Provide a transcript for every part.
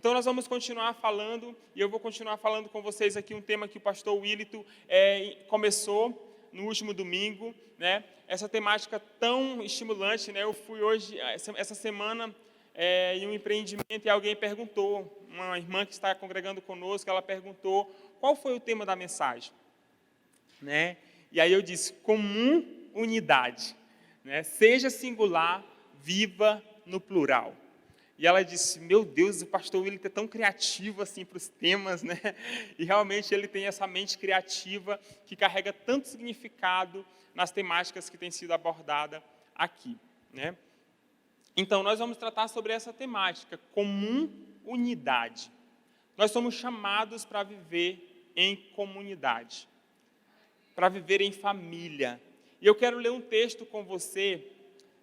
Então nós vamos continuar falando, e eu vou continuar falando com vocês aqui um tema que o pastor Willito começou no último domingo, né? Essa temática tão estimulante, né? Eu fui hoje, essa semana, em um empreendimento e alguém perguntou, uma irmã que está congregando conosco, ela perguntou qual foi o tema da mensagem, né? E aí eu disse, comum unidade, né? Seja singular, viva no plural. E ela disse, meu Deus, o pastor William é tão criativo assim para os temas, né? E realmente ele tem essa mente criativa que carrega tanto significado nas temáticas que têm sido abordadas aqui, né? Então, nós vamos tratar sobre essa temática, comum unidade. Nós somos chamados para viver em comunidade, para viver em família. E eu quero ler um texto com você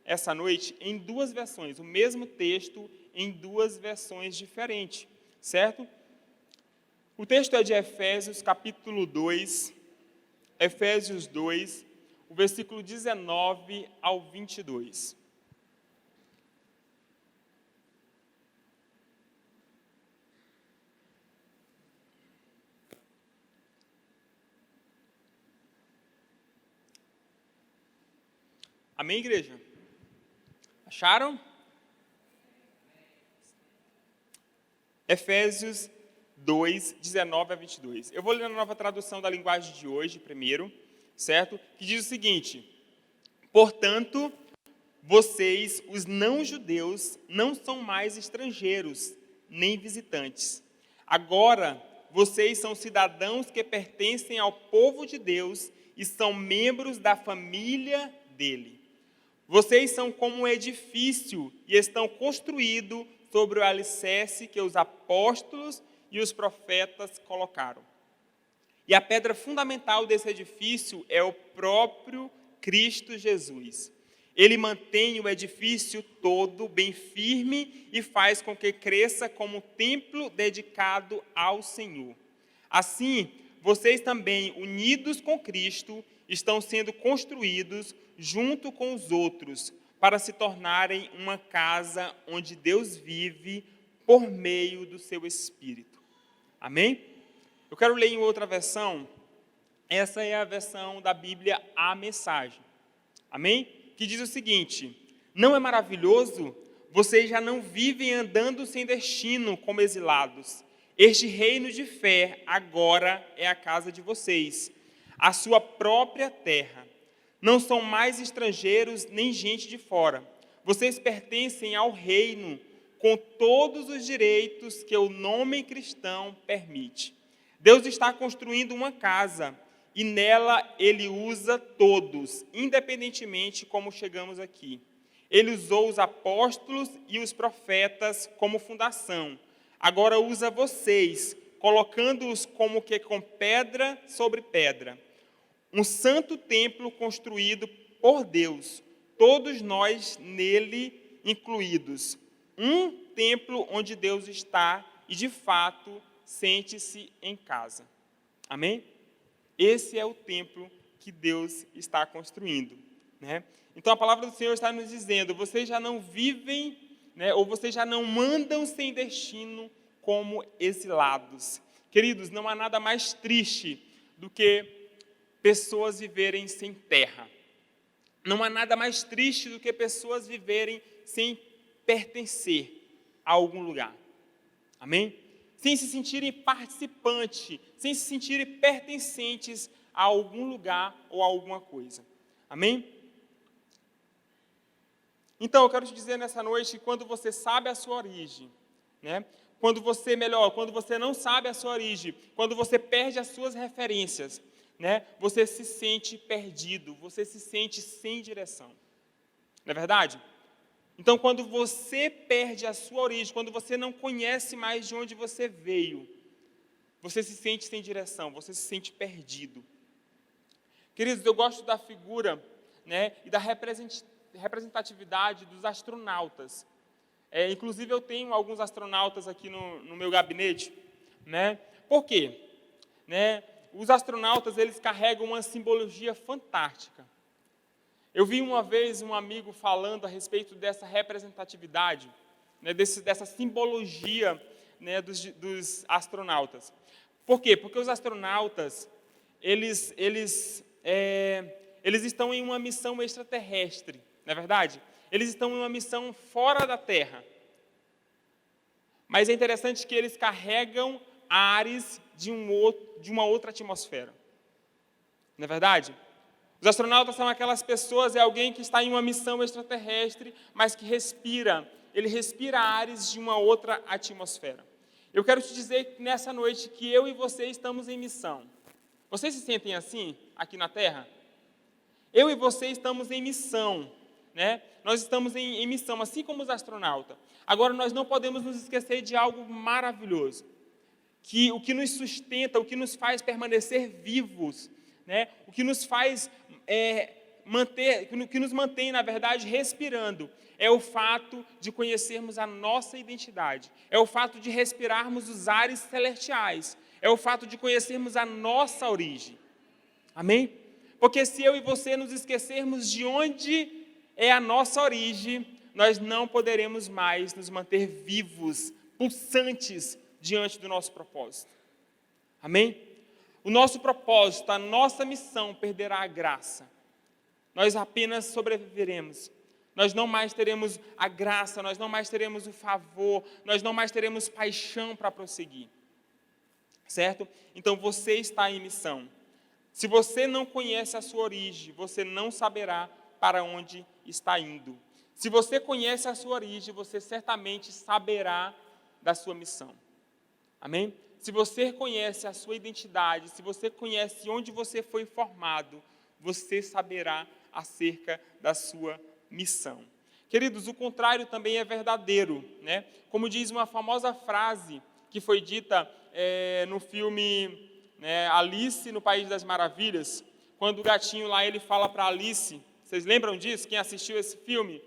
essa noite em duas versões, o mesmo texto em duas versões diferentes, certo? O texto é de Efésios, capítulo 2, Efésios 2, o versículo 19 ao 22. Amém, igreja? Acharam? Efésios 2, 19 a 22. Eu vou ler na nova tradução da linguagem de hoje primeiro, certo? Que diz o seguinte: portanto, vocês, os não-judeus, não são mais estrangeiros, nem visitantes. Agora, vocês são cidadãos que pertencem ao povo de Deus e são membros da família dele. Vocês são como um edifício e estão construídos sobre o alicerce que os apóstolos e os profetas colocaram. E a pedra fundamental desse edifício é o próprio Cristo Jesus. Ele mantém o edifício todo bem firme e faz com que cresça como templo dedicado ao Senhor. Assim, vocês também, unidos com Cristo, estão sendo construídos junto com os outros, para se tornarem uma casa onde Deus vive por meio do seu Espírito. Amém? Eu quero ler em outra versão. Essa é a versão da Bíblia, a Mensagem. Amém? Que diz o seguinte: não é maravilhoso? Vocês já não vivem andando sem destino como exilados. Este reino de fé agora é a casa de vocês, a sua própria terra. Não são mais estrangeiros nem gente de fora. Vocês pertencem ao reino com todos os direitos que o nome cristão permite. Deus está construindo uma casa e nela Ele usa todos, independentemente de como chegamos aqui. Ele usou os apóstolos e os profetas como fundação. Agora usa vocês, colocando-os como que com pedra sobre pedra. Um santo templo construído por Deus, todos nós nele incluídos. Um templo onde Deus está e, de fato, sente-se em casa. Amém? Esse é o templo que Deus está construindo, né? Então, a palavra do Senhor está nos dizendo, vocês já não vivem, né, ou vocês já não andam sem destino como exilados. Queridos, não há nada mais triste do que pessoas viverem sem terra. Não há nada mais triste do que pessoas viverem sem pertencer a algum lugar. Amém? Sem se sentirem participantes, sem se sentirem pertencentes a algum lugar ou a alguma coisa. Amém? Então, eu quero te dizer nessa noite que quando você sabe a sua origem, né? Quando você não sabe a sua origem, quando você perde as suas referências, né, você se sente perdido, você se sente sem direção. Não é verdade? Então, quando você perde a sua origem, quando você não conhece mais de onde você veio, você se sente sem direção, você se sente perdido. Queridos, eu gosto da figura, né, e da representatividade dos astronautas. Inclusive, eu tenho alguns astronautas aqui no meu gabinete. Né? Por quê? Né? Os astronautas, eles carregam uma simbologia fantástica. Eu vi uma vez um amigo falando a respeito dessa representatividade, né, dessa simbologia né, dos astronautas. Por quê? Porque os astronautas, eles estão em uma missão extraterrestre, não é verdade? Eles estão em uma missão fora da Terra. Mas é interessante que eles carregam ares de uma outra atmosfera. Não é verdade? Os astronautas são aquelas pessoas, é alguém que está em uma missão extraterrestre, mas que ele respira ares de uma outra atmosfera. Eu quero te dizer nessa noite que eu e você estamos em missão. Vocês se sentem assim, aqui na Terra? Eu e você estamos em missão, né? Nós estamos em missão, assim como os astronautas. Agora, nós não podemos nos esquecer de algo maravilhoso, que o que nos sustenta, o que nos faz permanecer vivos, né? O que nos faz o que nos mantém, na verdade, respirando, é o fato de conhecermos a nossa identidade, é o fato de respirarmos os ares celestiais, é o fato de conhecermos a nossa origem. Amém? Porque se eu e você nos esquecermos de onde é a nossa origem, nós não poderemos mais nos manter vivos, pulsantes, diante do nosso propósito. Amém? O nosso propósito, a nossa missão perderá a graça. Nós apenas sobreviveremos. Nós não mais teremos a graça, nós não mais teremos o favor, nós não mais teremos paixão para prosseguir. Certo? Então você está em missão. Se você não conhece a sua origem, você não saberá para onde está indo. Se você conhece a sua origem, você certamente saberá da sua missão. Amém? Se você conhece a sua identidade, se você conhece onde você foi formado, você saberá acerca da sua missão. Queridos, o contrário também é verdadeiro, né? Como diz uma famosa frase que foi dita no filme, né, Alice no País das Maravilhas, quando o gatinho lá ele fala para Alice, vocês lembram disso? Quem assistiu esse filme?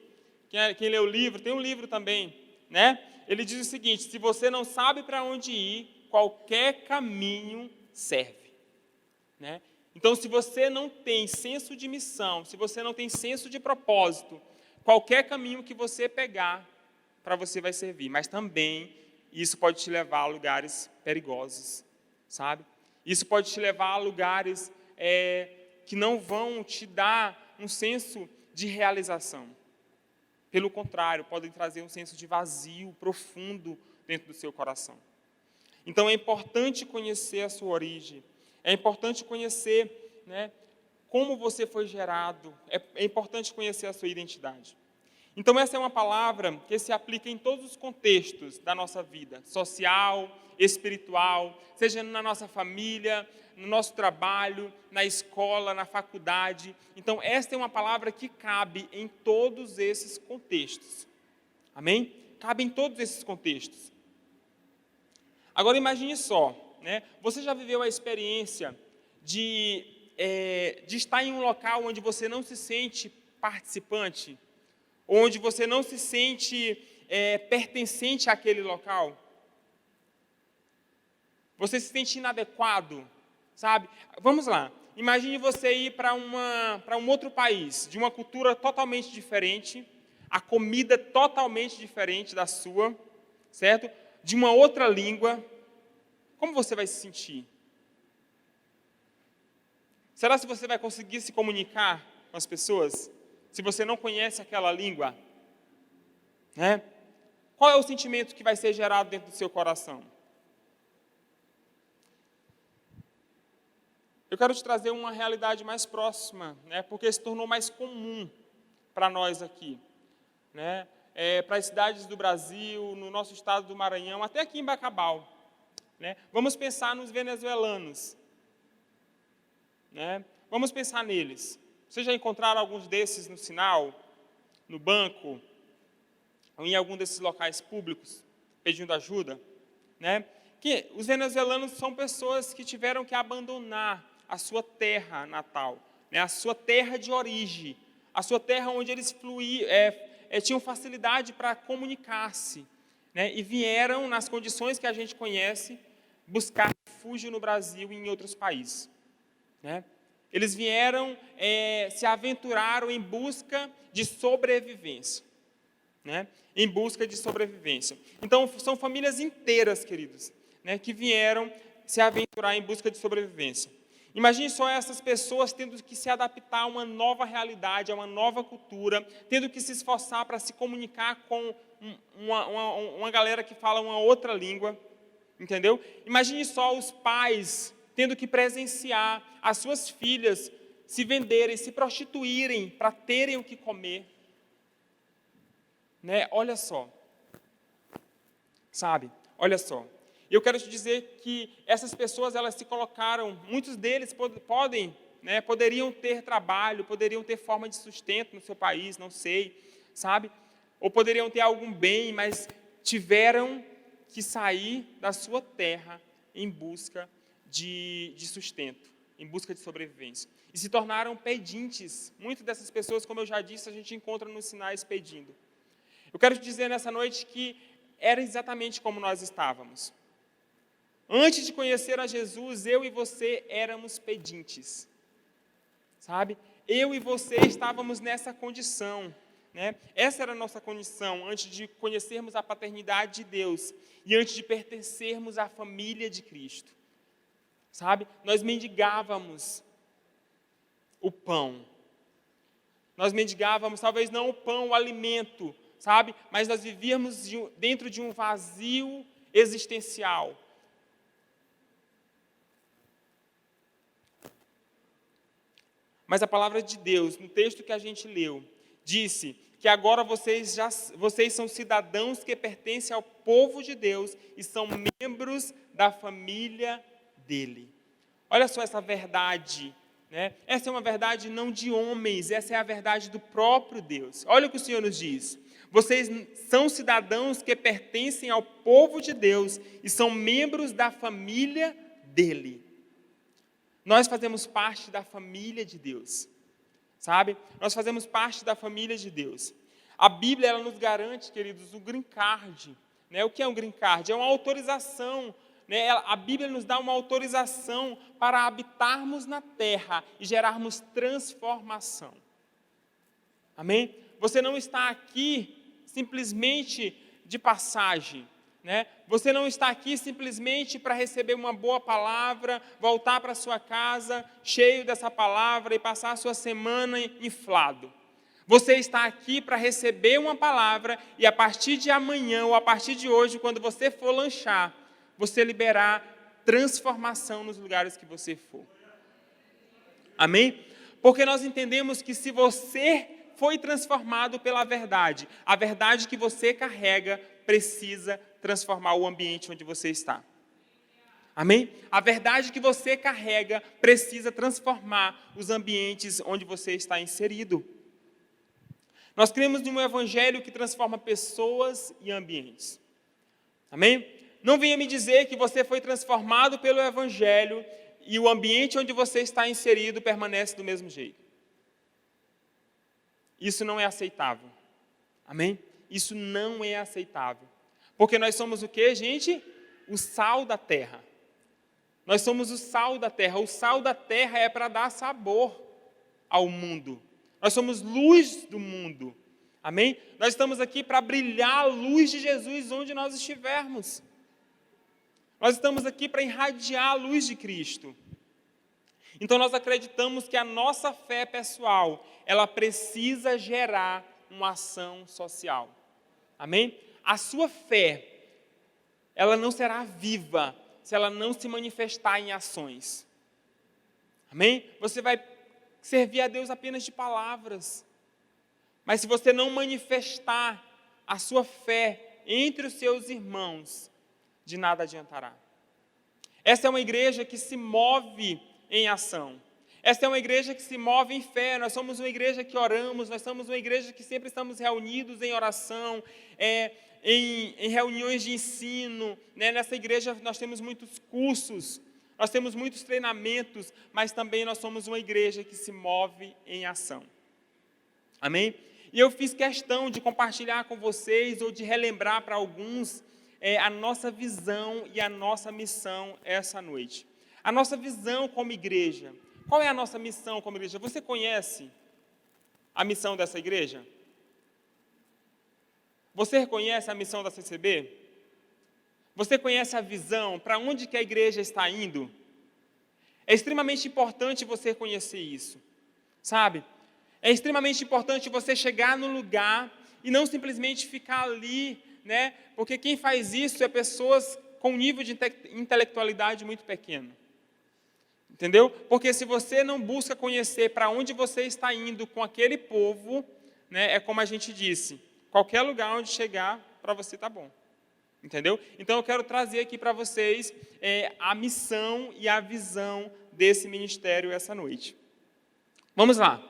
Quem leu o livro? Tem um livro também, né? Ele diz o seguinte: se você não sabe para onde ir, qualquer caminho serve, né? Então, se você não tem senso de missão, se você não tem senso de propósito, qualquer caminho que você pegar, para você vai servir. Mas também, isso pode te levar a lugares perigosos, sabe? Isso pode te levar a lugares que não vão te dar um senso de realização. Pelo contrário, podem trazer um senso de vazio profundo dentro do seu coração. Então, é importante conhecer a sua origem. É importante conhecer, né, como você foi gerado. É importante conhecer a sua identidade. Então, essa é uma palavra que se aplica em todos os contextos da nossa vida, social, espiritual, seja na nossa família, no nosso trabalho, na escola, na faculdade. Então, esta é uma palavra que cabe em todos esses contextos. Amém? Cabe em todos esses contextos. Agora, imagine só, né? Você já viveu a experiência de estar em um local onde você não se sente participante, onde você não se sente pertencente àquele local? Você se sente inadequado, sabe? Vamos lá, imagine você ir para um outro país, de uma cultura totalmente diferente, a comida totalmente diferente da sua, certo? De uma outra língua. Como você vai se sentir? Será que você vai conseguir se comunicar com as pessoas se você não conhece aquela língua? Né? Qual é o sentimento que vai ser gerado dentro do seu coração? Eu quero te trazer uma realidade mais próxima, né? Porque se tornou mais comum para nós aqui, né? Para as cidades do Brasil, no nosso estado do Maranhão, até aqui em Bacabal. Né? Vamos pensar nos venezuelanos. Né? Vamos pensar neles. Vocês já encontraram alguns desses no sinal, no banco, ou em algum desses locais públicos, pedindo ajuda? Né? Que os venezuelanos são pessoas que tiveram que abandonar a sua terra natal, né? A sua terra de origem, a sua terra onde eles tinham facilidade para comunicar-se, né? E vieram, nas condições que a gente conhece, buscar refúgio no Brasil e em outros países. Né? Eles vieram, se aventuraram em busca de sobrevivência. né, em busca de sobrevivência. Então, são famílias inteiras, queridos, né, que vieram se aventurar em busca de sobrevivência. Imagine só essas pessoas tendo que se adaptar a uma nova realidade, a uma nova cultura, tendo que se esforçar para se comunicar com uma galera que fala uma outra língua, entendeu? Imagine só os pais tendo que presenciar as suas filhas se venderem, se prostituírem para terem o que comer. Né? Olha só, sabe? Olha só. Eu quero te dizer que essas pessoas, elas se colocaram, muitos deles poderiam ter trabalho, poderiam ter forma de sustento no seu país, não sei, sabe? Ou poderiam ter algum bem, mas tiveram que sair da sua terra em busca de sustento, em busca de sobrevivência. E se tornaram pedintes. Muitas dessas pessoas, como eu já disse, a gente encontra nos sinais pedindo. Eu quero te dizer nessa noite que era exatamente como nós estávamos. Antes de conhecer a Jesus, eu e você éramos pedintes, sabe? Eu e você estávamos nessa condição, né? Essa era a nossa condição antes de conhecermos a paternidade de Deus e antes de pertencermos à família de Cristo, sabe? Nós mendigávamos o pão. Nós mendigávamos, talvez não o pão, o alimento, sabe? Mas nós vivíamos dentro de um vazio existencial. Mas a palavra de Deus, no texto que a gente leu, disse que agora vocês são cidadãos que pertencem ao povo de Deus e são membros da família dele. Olha só essa verdade, né? Essa é uma verdade não de homens, essa é a verdade do próprio Deus. Olha o que o Senhor nos diz. Vocês são cidadãos que pertencem ao povo de Deus e são membros da família dele. Nós fazemos parte da família de Deus, sabe? Nós fazemos parte da família de Deus. A Bíblia, ela nos garante, queridos, o green card. Né? O que é um green card? É uma autorização. Né? A Bíblia nos dá uma autorização para habitarmos na terra e gerarmos transformação. Amém? Você não está aqui simplesmente de passagem. Né? Você não está aqui simplesmente para receber uma boa palavra, voltar para sua casa cheio dessa palavra e passar a sua semana inflado. Você está aqui para receber uma palavra e a partir de amanhã ou a partir de hoje, quando você for lanchar, você liberar transformação nos lugares que você for. Amém? Porque nós entendemos que se você foi transformado pela verdade, a verdade que você carrega precisa transformar o ambiente onde você está. Amém? A verdade que você carrega precisa transformar os ambientes onde você está inserido. Nós cremos em um evangelho que transforma pessoas e ambientes. Amém? Não venha me dizer que você foi transformado pelo evangelho e o ambiente onde você está inserido permanece do mesmo jeito. Isso não é aceitável. Amém? Isso não é aceitável. Porque nós somos o quê, gente? O sal da terra. Nós somos o sal da terra. O sal da terra é para dar sabor ao mundo. Nós somos luz do mundo. Amém? Nós estamos aqui para brilhar a luz de Jesus onde nós estivermos. Nós estamos aqui para irradiar a luz de Cristo. Então nós acreditamos que a nossa fé pessoal, ela precisa gerar uma ação social. Amém? A sua fé, ela não será viva se ela não se manifestar em ações. Amém? Você vai servir a Deus apenas de palavras. Mas se você não manifestar a sua fé entre os seus irmãos, de nada adiantará. Essa é uma igreja que se move em ação. Essa é uma igreja que se move em fé. Nós somos uma igreja que oramos, nós somos uma igreja que sempre estamos reunidos em oração, em reuniões de ensino. Né? Nessa igreja nós temos muitos cursos, nós temos muitos treinamentos, mas também nós somos uma igreja que se move em ação. Amém? E eu fiz questão de compartilhar com vocês, ou de relembrar para alguns, a nossa visão e a nossa missão essa noite. A nossa visão como igreja. Qual é a nossa missão como igreja? Você conhece a missão dessa igreja? Você reconhece a missão da CCB? Você conhece a visão? Para onde que a igreja está indo? É extremamente importante você conhecer isso, sabe? É extremamente importante você chegar no lugar e não simplesmente ficar ali, né? Porque quem faz isso é pessoas com um nível de intelectualidade muito pequeno. Entendeu? Porque se você não busca conhecer para onde você está indo com aquele povo, né, é como a gente disse, qualquer lugar onde chegar, para você está bom. Entendeu? Então eu quero trazer aqui para vocês a missão e a visão desse ministério essa noite. Vamos lá.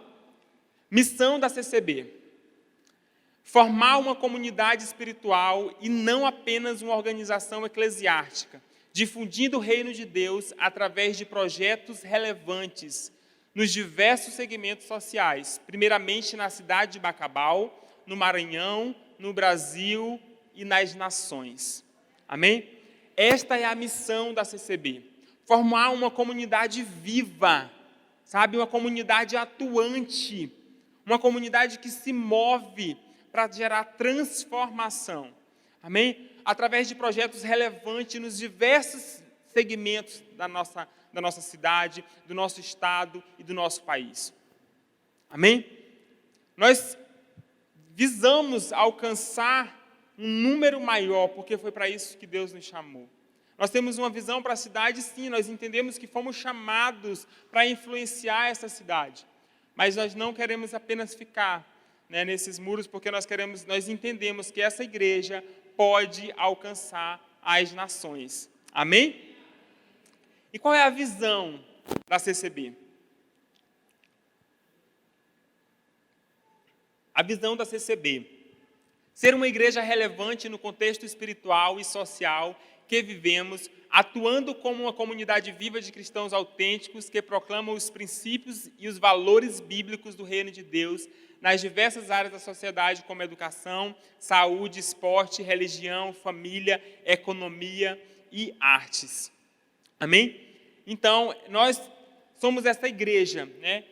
Missão da CCB. Formar uma comunidade espiritual e não apenas uma organização eclesiástica, difundindo o reino de Deus através de projetos relevantes nos diversos segmentos sociais, primeiramente na cidade de Bacabal, no Maranhão, no Brasil e nas nações. Amém? Esta é a missão da CCB. Formar uma comunidade viva, sabe? Uma comunidade atuante, uma comunidade que se move para gerar transformação. Amém? Através de projetos relevantes nos diversos segmentos da nossa cidade, do nosso estado e do nosso país. Amém? Nós visamos alcançar um número maior, porque foi para isso que Deus nos chamou. Nós temos uma visão para a cidade, sim, nós entendemos que fomos chamados para influenciar essa cidade. Mas nós não queremos apenas ficar, né, nesses muros, porque nós entendemos que essa igreja pode alcançar as nações. Amém? E qual é a visão da CCB? A visão da CCB: ser uma igreja relevante no contexto espiritual e social que vivemos, atuando como uma comunidade viva de cristãos autênticos que proclamam os princípios e os valores bíblicos do reino de Deus nas diversas áreas da sociedade, como educação, saúde, esporte, religião, família, economia e artes. Amém? Então, nós somos essa igreja, né?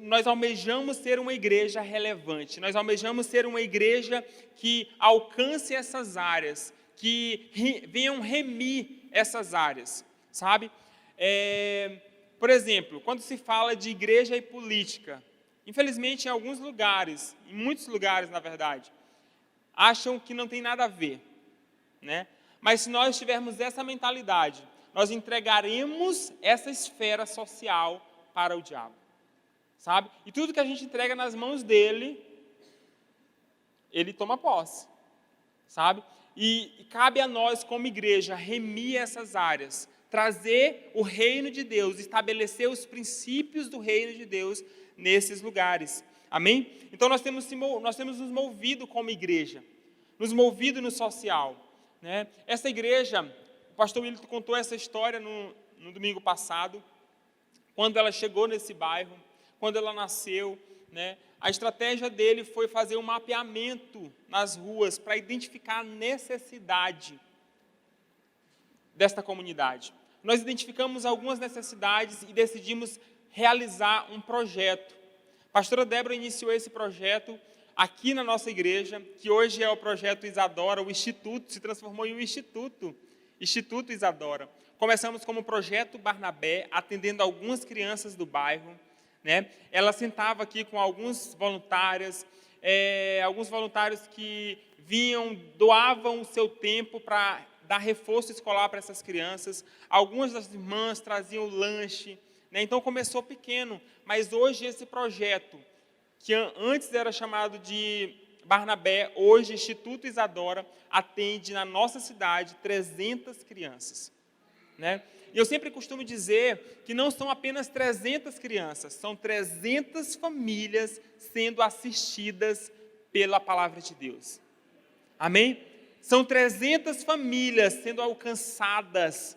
Nós almejamos ser uma igreja relevante, nós almejamos ser uma igreja que alcance essas áreas, que venham remir essas áreas, sabe? Por exemplo, quando se fala de igreja e política, infelizmente em alguns lugares, em muitos lugares na verdade, acham que não tem nada a ver, né? Mas se nós tivermos essa mentalidade, nós entregaremos essa esfera social para o diabo. Sabe? E tudo que a gente entrega nas mãos dele, ele toma posse, sabe? E cabe a nós, como igreja, remir essas áreas, trazer o reino de Deus, estabelecer os princípios do reino de Deus nesses lugares. Amém? Então nós temos nos movido como igreja, nos movido no social, né? Essa igreja, o pastor Wilton contou essa história no domingo passado, quando ela chegou nesse bairro, quando ela nasceu, né? A estratégia dele foi fazer um mapeamento nas ruas para identificar a necessidade desta comunidade. Nós identificamos algumas necessidades e decidimos realizar um projeto. A pastora Débora iniciou esse projeto aqui na nossa igreja, que hoje é o projeto Isadora, o Instituto, se transformou em um Instituto Isadora. Começamos como projeto Barnabé, atendendo algumas crianças do bairro, né? Ela sentava aqui com alguns voluntários que doavam o seu tempo para dar reforço escolar para essas crianças. Algumas das irmãs traziam lanche, né? Então começou pequeno, mas hoje esse projeto, que antes era chamado de Barnabé, hoje Instituto Isadora, atende na nossa cidade 300 crianças, né? E eu sempre costumo dizer que não são apenas 300 crianças, são 300 famílias sendo assistidas pela palavra de Deus. Amém? São 300 famílias sendo alcançadas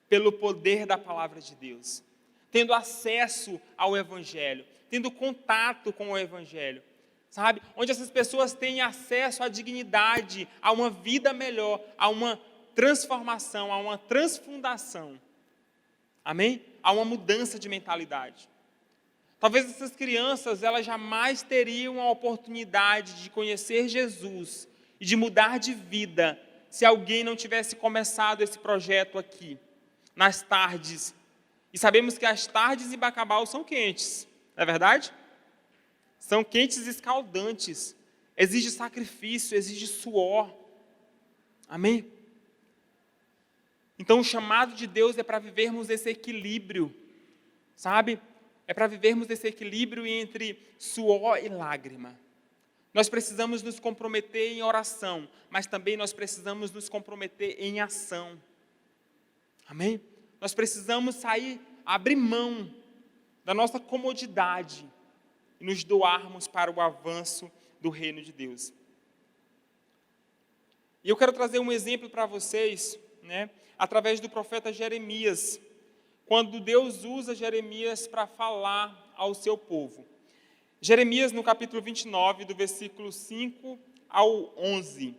pelo poder da palavra de Deus, tendo acesso ao Evangelho, tendo contato com o Evangelho, sabe? Onde essas pessoas têm acesso à dignidade, a uma vida melhor, a uma transformação, a uma transfundação. Amém? Há uma mudança de mentalidade. Talvez essas crianças, elas jamais teriam a oportunidade de conhecer Jesus e de mudar de vida se alguém não tivesse começado esse projeto aqui, nas tardes. E sabemos que as tardes em Bacabal são quentes, não é verdade? São quentes e escaldantes. Exige sacrifício, exige suor. Amém? Então o chamado de Deus é para vivermos esse equilíbrio, sabe? É para vivermos esse equilíbrio entre suor e lágrima. Nós precisamos nos comprometer em oração, mas também nós precisamos nos comprometer em ação. Amém? Nós precisamos abrir mão da nossa comodidade e nos doarmos para o avanço do reino de Deus. E eu quero trazer um exemplo para vocês, através do profeta Jeremias, quando Deus usa Jeremias para falar ao seu povo. Jeremias, no capítulo 29, do versículo 5 ao 11.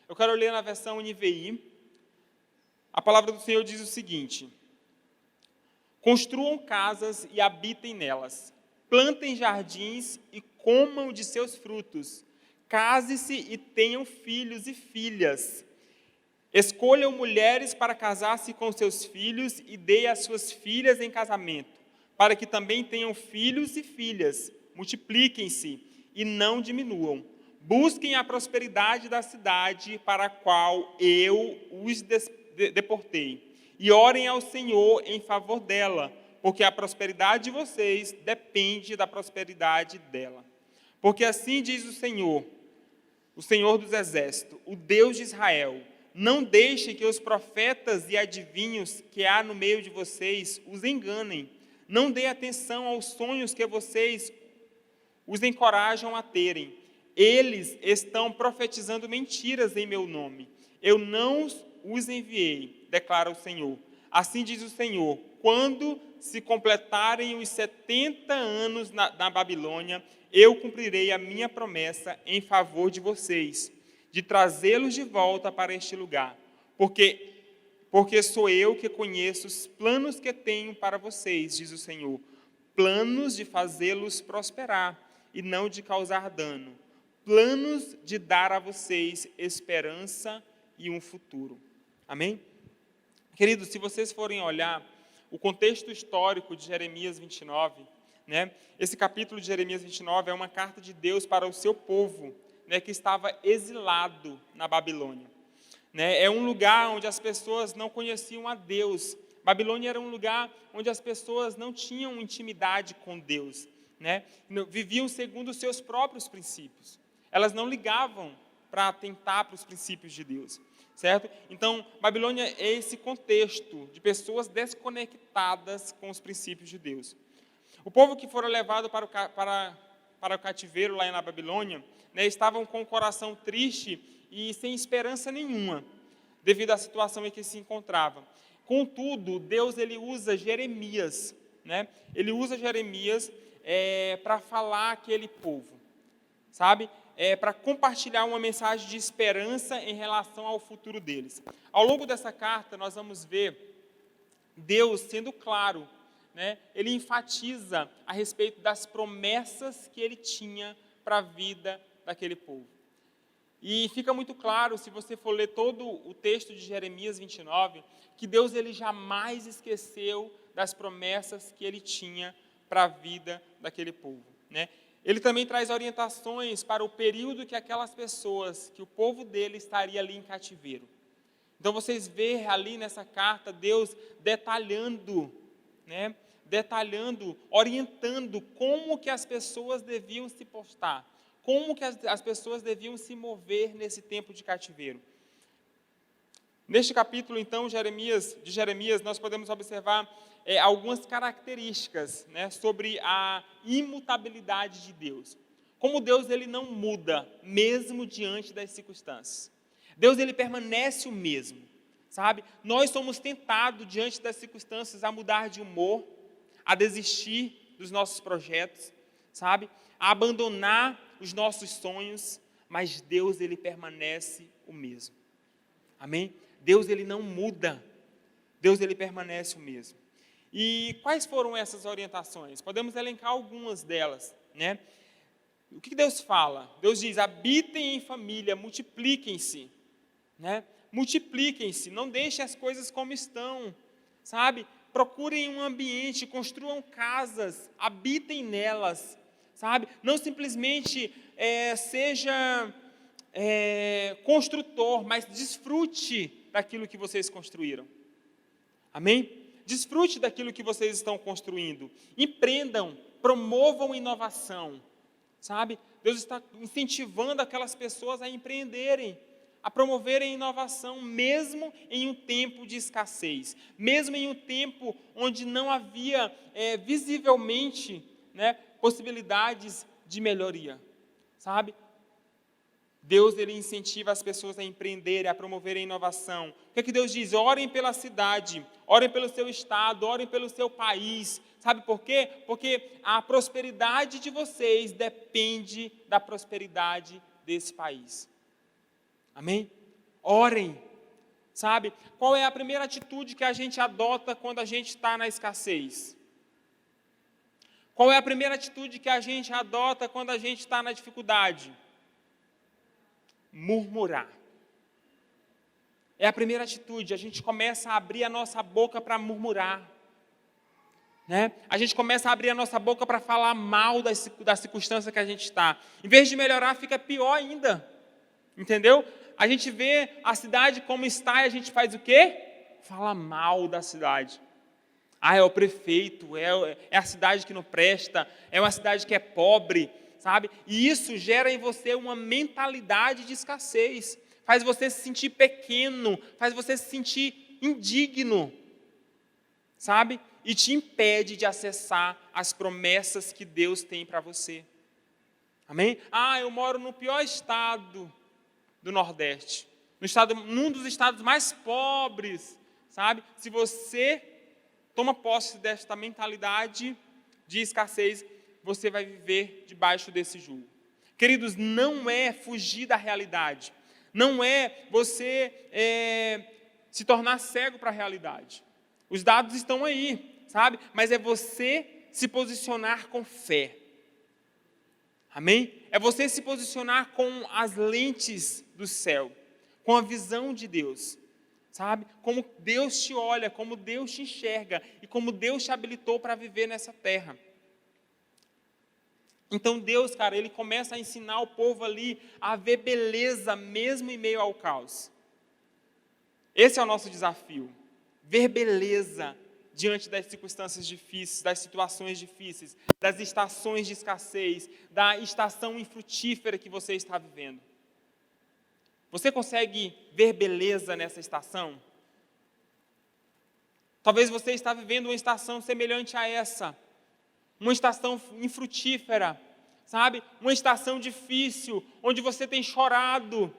Eu quero ler na versão NVI. A palavra do Senhor diz o seguinte: construam casas e habitem nelas, plantem jardins e comam de seus frutos, case-se e tenham filhos e filhas. Escolham mulheres para casar-se com seus filhos e dê as suas filhas em casamento, para que também tenham filhos e filhas. Multipliquem-se e não diminuam. Busquem a prosperidade da cidade para a qual eu os deportei. E orem ao Senhor em favor dela, porque a prosperidade de vocês depende da prosperidade dela. Porque assim diz o Senhor dos Exércitos, o Deus de Israel: não deixe que os profetas e adivinhos que há no meio de vocês os enganem. Não dê atenção aos sonhos que vocês os encorajam a terem. Eles estão profetizando mentiras em meu nome. Eu não os enviei, declara o Senhor. Assim diz o Senhor: quando se completarem os 70 anos na Babilônia, eu cumprirei a minha promessa em favor de vocês, de trazê-los de volta para este lugar, porque sou eu que conheço os planos que tenho para vocês, diz o Senhor, planos de fazê-los prosperar e não de causar dano, planos de dar a vocês esperança e um futuro. Amém? Queridos, se vocês forem olhar o contexto histórico de Jeremias 29, esse capítulo de Jeremias 29 é uma carta de Deus para o seu povo, que estava exilado na Babilônia. É um lugar onde as pessoas não conheciam a Deus. Babilônia era um lugar onde as pessoas não tinham intimidade com Deus. Viviam segundo os seus próprios princípios. Elas não ligavam para atentar para os princípios de Deus. Certo? Então, Babilônia é esse contexto de pessoas desconectadas com os princípios de Deus. O povo que foram levado para o cativeiro lá na Babilônia, estavam com o coração triste e sem esperança nenhuma, devido à situação em que se encontravam. Contudo, Deus ele usa Jeremias, Ele usa Jeremias para falar àquele povo, sabe? Para compartilhar uma mensagem de esperança em relação ao futuro deles. Ao longo dessa carta, nós vamos ver Deus sendo claro, Ele enfatiza a respeito das promessas que Ele tinha para a vida daquele povo. E fica muito claro, se você for ler todo o texto de Jeremias 29, que Deus ele jamais esqueceu das promessas que Ele tinha para a vida daquele povo, Ele também traz orientações para o período que aquelas pessoas, que o povo dele estaria ali em cativeiro. Então vocês veem ali nessa carta Deus detalhando, orientando como que as pessoas deviam se postar, como que as pessoas deviam se mover nesse tempo de cativeiro. Neste capítulo, então, de Jeremias, nós podemos observar algumas características sobre a imutabilidade de Deus. Como Deus ele não muda, mesmo diante das circunstâncias. Deus ele permanece o mesmo, sabe? Nós somos tentados, diante das circunstâncias, a mudar de humor, a desistir dos nossos projetos, sabe? A abandonar os nossos sonhos, mas Deus ele permanece o mesmo. Amém? Deus ele não muda. Deus ele permanece o mesmo. E quais foram essas orientações? Podemos elencar algumas delas, né? O que Deus fala? Deus diz: habitem em família, multipliquem-se, né? Multipliquem-se, não deixem as coisas como estão, sabe? Procurem um ambiente, construam casas, habitem nelas, sabe? Não simplesmente seja construtor, mas desfrute daquilo que vocês construíram. Amém? Desfrute daquilo que vocês estão construindo. Empreendam, promovam inovação, sabe? Deus está incentivando aquelas pessoas a empreenderem, a promoverem inovação, mesmo em um tempo de escassez, mesmo em um tempo onde não havia visivelmente, né, possibilidades de melhoria, sabe? Deus, ele incentiva as pessoas a empreenderem, a promoverem inovação. O que é que Deus diz? Orem pela cidade, orem pelo seu estado, orem pelo seu país. Sabe por quê? Porque a prosperidade de vocês depende da prosperidade desse país. Amém? Orem. Sabe? Qual é a primeira atitude que a gente adota quando a gente está na escassez? Qual é a primeira atitude que a gente adota quando a gente está na dificuldade? Murmurar. É a primeira atitude, a gente começa a abrir a nossa boca para murmurar, né? A gente começa a abrir a nossa boca para falar mal da circunstância que a gente está. Em vez de melhorar, fica pior ainda, entendeu? A gente vê a cidade como está e a gente faz o quê? Fala mal da cidade. É o prefeito, é a cidade que não presta, é uma cidade que é pobre, sabe? E isso gera em você uma mentalidade de escassez, faz você se sentir pequeno, faz você se sentir indigno, sabe? E te impede de acessar as promessas que Deus tem para você. Amém? Eu moro no pior estado do Nordeste, num dos estados mais pobres, sabe? Se você toma posse desta mentalidade de escassez, você vai viver debaixo desse jugo. Queridos, não é fugir da realidade. Não é você se tornar cego para a realidade. Os dados estão aí, sabe? Mas é você se posicionar com fé. Amém? É você se posicionar com as lentes do céu, com a visão de Deus. Sabe? Como Deus te olha, como Deus te enxerga e como Deus te habilitou para viver nessa terra. Então Deus, cara, ele começa a ensinar o povo ali a ver beleza mesmo em meio ao caos. Esse é o nosso desafio. Ver beleza diante das circunstâncias difíceis, das situações difíceis, das estações de escassez, da estação infrutífera que você está vivendo. Você consegue ver beleza nessa estação? Talvez você está vivendo uma estação semelhante a essa. Uma estação infrutífera, sabe? Uma estação difícil, onde você tem chorado.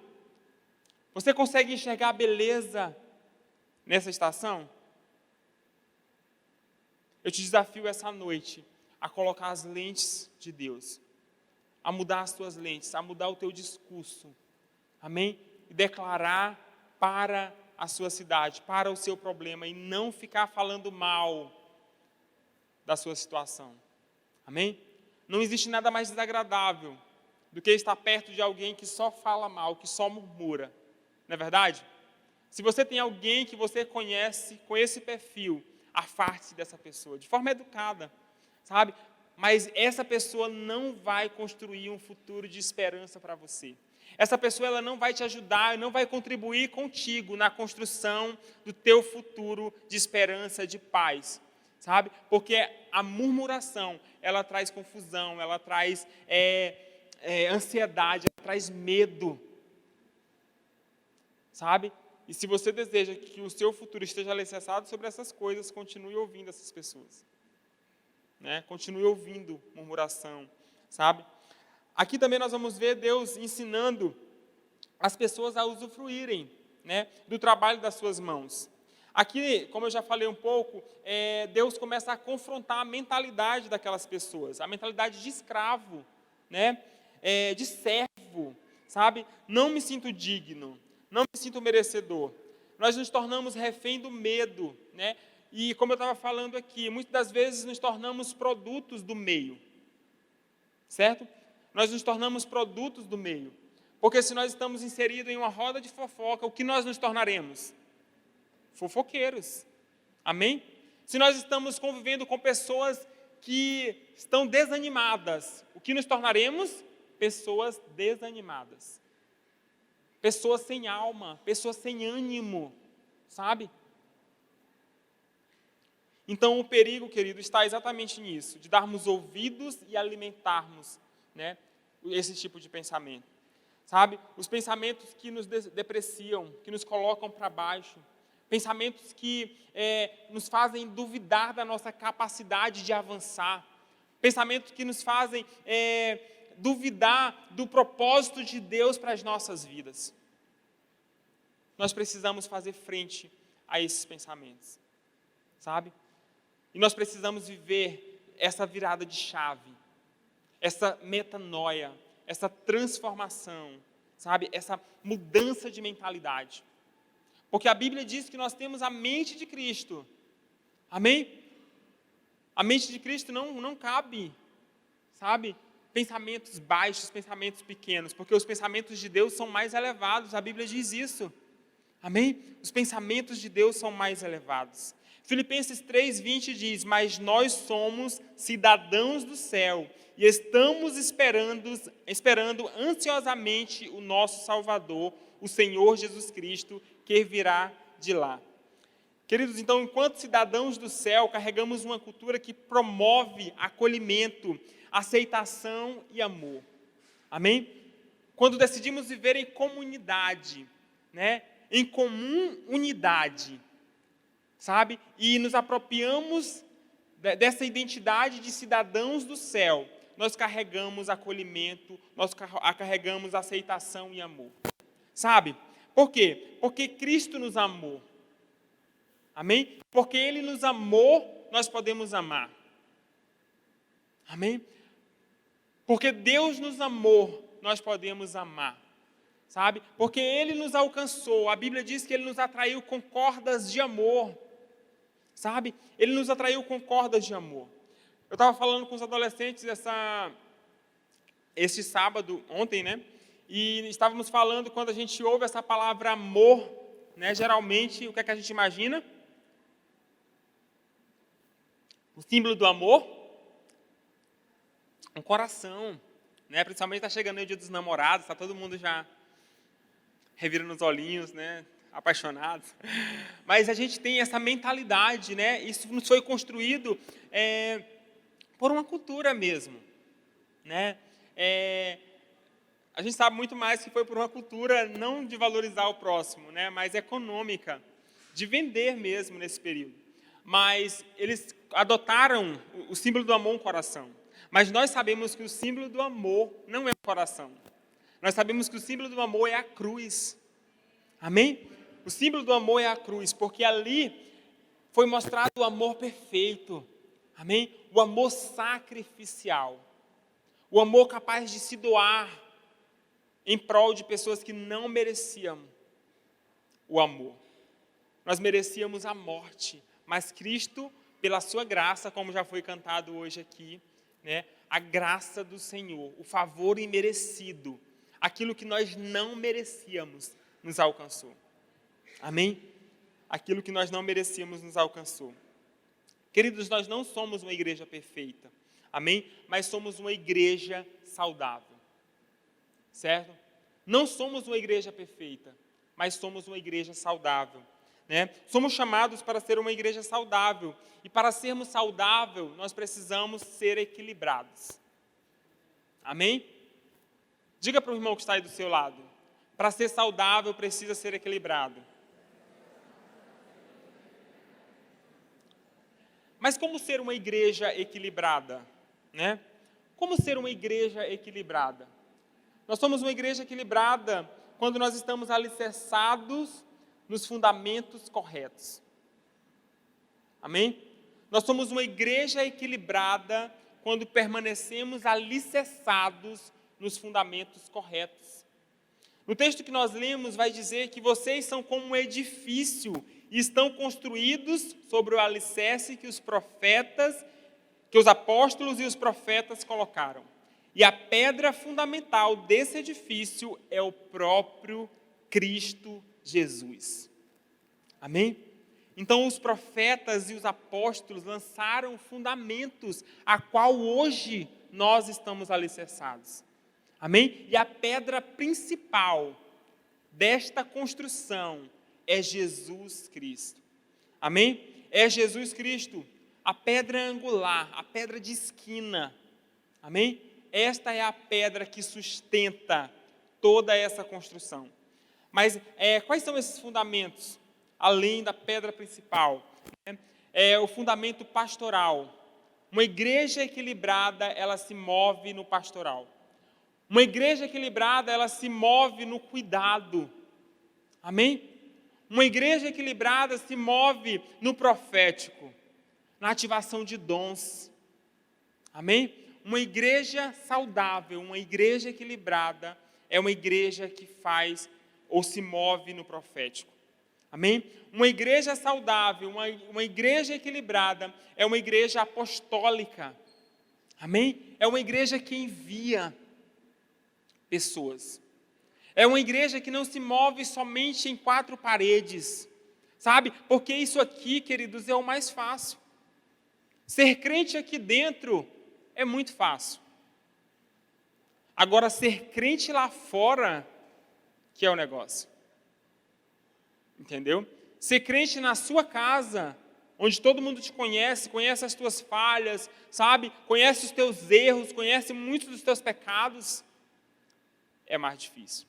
Você consegue enxergar a beleza nessa estação? Eu te desafio essa noite a colocar as lentes de Deus, a mudar as tuas lentes, a mudar o teu discurso, amém? E declarar para a sua cidade, para o seu problema, e não ficar falando mal da sua situação. Amém? Não existe nada mais desagradável do que estar perto de alguém que só fala mal, que só murmura. Não é verdade? Se você tem alguém que você conhece com esse perfil, afaste-se dessa pessoa, de forma educada, sabe? Mas essa pessoa não vai construir um futuro de esperança para você. Essa pessoa ela não vai te ajudar, não vai contribuir contigo na construção do teu futuro de esperança, de paz. Sabe? Porque a murmuração, ela traz confusão, ela traz ansiedade, ela traz medo. Sabe? E se você deseja que o seu futuro esteja alicerçado sobre essas coisas, continue ouvindo essas pessoas. Né? Continue ouvindo murmuração, sabe? Aqui também nós vamos ver Deus ensinando as pessoas a usufruírem, né, do trabalho das suas mãos. Aqui, como eu já falei um pouco, Deus começa a confrontar a mentalidade daquelas pessoas, a mentalidade de escravo, né, de servo, sabe? Não me sinto digno, não me sinto merecedor. Nós nos tornamos refém do medo, né? E como eu estava falando aqui, muitas das vezes nos tornamos produtos do meio, certo? Nós nos tornamos produtos do meio. Porque se nós estamos inseridos em uma roda de fofoca, o que nós nos tornaremos? Fofoqueiros. Amém? Se nós estamos convivendo com pessoas que estão desanimadas, o que nos tornaremos? Pessoas desanimadas. Pessoas sem alma, pessoas sem ânimo, sabe? Então o perigo, querido, está exatamente nisso, de darmos ouvidos e alimentarmos, né, esse tipo de pensamento. Sabe? Os pensamentos que nos depreciam, que nos colocam para baixo, pensamentos que nos fazem duvidar da nossa capacidade de avançar, pensamentos que nos fazem duvidar do propósito de Deus para as nossas vidas. Nós precisamos fazer frente a esses pensamentos, sabe? E nós precisamos viver essa virada de chave, essa metanoia, essa transformação, sabe? Essa mudança de mentalidade. Porque a Bíblia diz que nós temos a mente de Cristo. Amém? A mente de Cristo não cabe, sabe? Pensamentos baixos, pensamentos pequenos, porque os pensamentos de Deus são mais elevados, a Bíblia diz isso. Amém? Os pensamentos de Deus são mais elevados. Filipenses 3:20 diz: mas nós somos cidadãos do céu e estamos esperando ansiosamente o nosso Salvador, o Senhor Jesus Cristo, que virá de lá. Queridos, então, enquanto cidadãos do céu, carregamos uma cultura que promove acolhimento, aceitação e amor. Amém? Quando decidimos viver em comunidade, né? Em comum unidade, sabe? E nos apropriamos dessa identidade de cidadãos do céu, nós carregamos acolhimento, nós carregamos aceitação e amor. Sabe? Por quê? Porque Cristo nos amou. Amém? Porque Ele nos amou, nós podemos amar. Amém? Porque Deus nos amou, nós podemos amar. Sabe? Porque Ele nos alcançou. A Bíblia diz que Ele nos atraiu com cordas de amor. Sabe? Ele nos atraiu com cordas de amor. Eu estava falando com os adolescentes este sábado, ontem, né? E estávamos falando, quando a gente ouve essa palavra amor, né? Geralmente, o que é que a gente imagina? O símbolo do amor? Um coração, né? Principalmente está chegando o Dia dos Namorados, está todo mundo já revirando os olhinhos, né? Apaixonados. Mas a gente tem essa mentalidade, né? Isso nos foi construído por uma cultura mesmo, né? A gente sabe muito mais que foi por uma cultura não de valorizar o próximo, né? Mas econômica, de vender mesmo nesse período. Mas eles adotaram o símbolo do amor, um coração. Mas nós sabemos que o símbolo do amor não é o coração. Nós sabemos que o símbolo do amor é a cruz. Amém? O símbolo do amor é a cruz, porque ali foi mostrado o amor perfeito. Amém? O amor sacrificial. O amor capaz de se doar em prol de pessoas que não mereciam o amor. Nós merecíamos a morte, mas Cristo, pela sua graça, como já foi cantado hoje aqui, né, a graça do Senhor, o favor imerecido, aquilo que nós não merecíamos, nos alcançou. Amém? Aquilo que nós não merecíamos nos alcançou. Queridos, nós não somos uma igreja perfeita, amém? Mas somos uma igreja saudável, certo? Não somos uma igreja perfeita, mas somos uma igreja saudável, né? Somos chamados para ser uma igreja saudável, e para sermos saudáveis, nós precisamos ser equilibrados. Amém? Diga para o irmão que está aí do seu lado, para ser saudável precisa ser equilibrado. Mas como ser uma igreja equilibrada, né? Como ser uma igreja equilibrada? Nós somos uma igreja equilibrada quando nós estamos alicerçados nos fundamentos corretos. Amém? Nós somos uma igreja equilibrada quando permanecemos alicerçados nos fundamentos corretos. No texto que nós lemos vai dizer que vocês são como um edifício e estão construídos sobre o alicerce que os apóstolos e os profetas colocaram. E a pedra fundamental desse edifício é o próprio Cristo Jesus. Amém? Então os profetas e os apóstolos lançaram fundamentos a qual hoje nós estamos alicerçados. Amém? E a pedra principal desta construção é Jesus Cristo. Amém? É Jesus Cristo, a pedra angular, a pedra de esquina. Amém? Esta é a pedra que sustenta toda essa construção. Mas quais são esses fundamentos, além da pedra principal? É o fundamento pastoral. Uma igreja equilibrada, ela se move no pastoral. Uma igreja equilibrada, ela se move no cuidado. Amém? Uma igreja equilibrada se move no profético, na ativação de dons. Amém? Uma igreja saudável, uma igreja equilibrada, é uma igreja que faz ou se move no profético. Amém? Uma igreja saudável, uma igreja equilibrada, é uma igreja apostólica. Amém? É uma igreja que envia pessoas. É uma igreja que não se move somente em 4 paredes, sabe? Porque isso aqui, queridos, é o mais fácil. Ser crente aqui dentro é muito fácil. Agora, ser crente lá fora, que é o negócio. Entendeu? Ser crente na sua casa, onde todo mundo te conhece, conhece as tuas falhas, sabe? Conhece os teus erros, conhece muitos dos teus pecados, é mais difícil.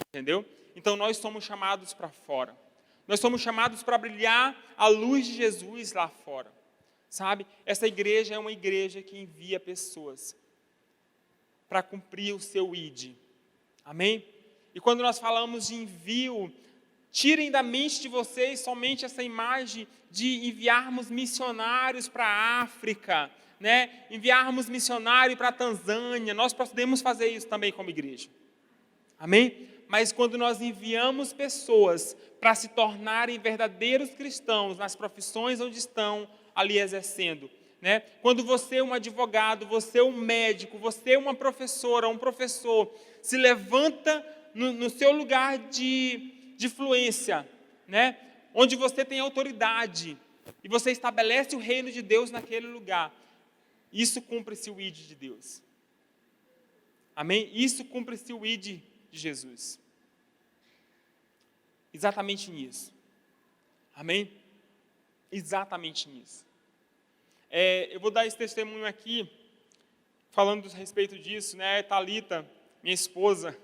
Entendeu? Então nós somos chamados para fora. Nós somos chamados para brilhar a luz de Jesus lá fora. Sabe? Essa igreja é uma igreja que envia pessoas para cumprir o seu ID. Amém? E quando nós falamos de envio, tirem da mente de vocês somente essa imagem de enviarmos missionários para a África, né? Enviarmos missionário para a Tanzânia. Nós podemos fazer isso também como igreja. Amém? Mas quando nós enviamos pessoas para se tornarem verdadeiros cristãos nas profissões onde estão ali exercendo, né? Quando você é um advogado, você é um médico, você é uma professora, um professor, se levanta no seu lugar de fluência, né? Onde você tem autoridade e você estabelece o reino de Deus naquele lugar, isso cumpre-se o ID de Deus. Amém? Isso cumpre-se o ID de Jesus. Exatamente nisso. Amém? Exatamente nisso. Eu vou dar esse testemunho aqui, falando a respeito disso, né? Thalita, minha esposa